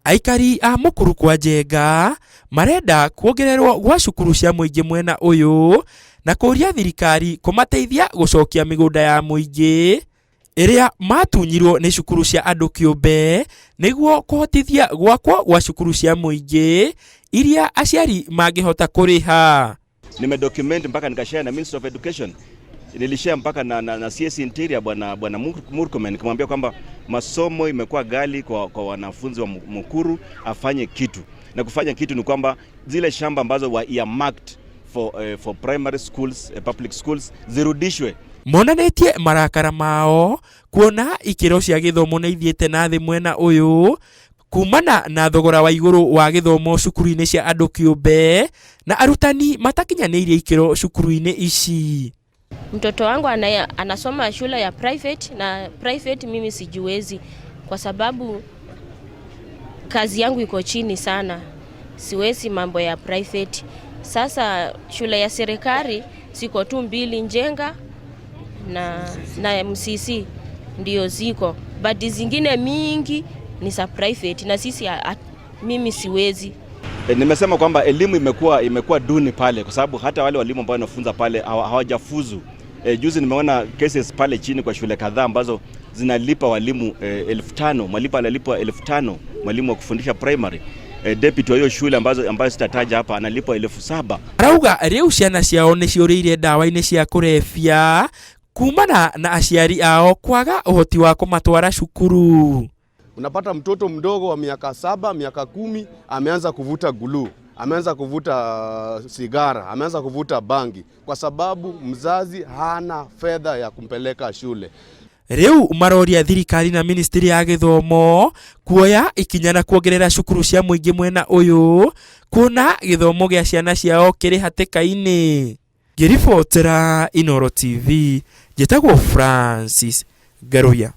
Aikari a Mukuru kwa Njenga marenda kuongererwo gwa cukuru cia muingi mwena uyu na kuria thirikari kumateithia gucokia migunda ya muingi iria matunyirwo ni cukuru cia andu kiumbe niguo kuhotithia gwakwo gwa cukuru cia muingi iria aciari mangihota kuriha. Nimedocument mpaka nikashare na Minister of Education. Nilishare mpaka na CS Interior bwana Murkomen, nikamwambia kwamba masomo imekuwa gali kwa wanafunzi wa Mukuru, afanye kitu. Na kufanya kitu ni kwamba zile shamba ambazo wa earmarked for primary schools, public schools zirudishwe. Monanetie marakara mao kuona ikiro cia githomo na ithiete na thi mwena uyu kumana na thogora wa iguru wa githomo cukuru-ini cia andu kiumbe na arutani matakinyanirie ikiro cukuru-ini ici. Mtoto wangu anasoma shule ya private, na private mimi sijiwezi kwa sababu kazi yangu iko chini sana. Siwezi mambo ya private. Sasa shule ya serikali siko tu mbili, Njenga na MCC ndio ziko, but zingine mingi ni za private na sisi mimi siwezi. Nimesema kwamba elimu imekuwa duni pale kwa sababu hata wale walimu ambao wanafunza pale hawajafuzu. Juzi nimeona cases pale chini kwa shule kadhaa ambazo zinalipa walimu 5,000, mwalimu analipwa 5,000, mwalimu wa kufundisha primary. Deputy wa hiyo shule ambazo sitataja hapa analipwa 7,000. Arauga riu ciana ciao ni ciuriire ndawa-ini cia kurefia kumana na aciari ao kwaga uhoti wa kumatwara cukuru. Unapata mtoto mdogo wa miaka 7, miaka 10 ameanza kuvuta gulu, ameanza kuvuta sigara, ameanza kuvuta bangi kwa sababu mzazi hana fedha ya kumpeleka shule. Riu maroria thirikari na ministry ya githomo kuoya ikinya na kuongerera cukuru cia muingi mwena uyu kuna githomo gia ciana ciao kiri hatikaini. Ngiribotera Inooro TV, njitagwo Francis Garuya.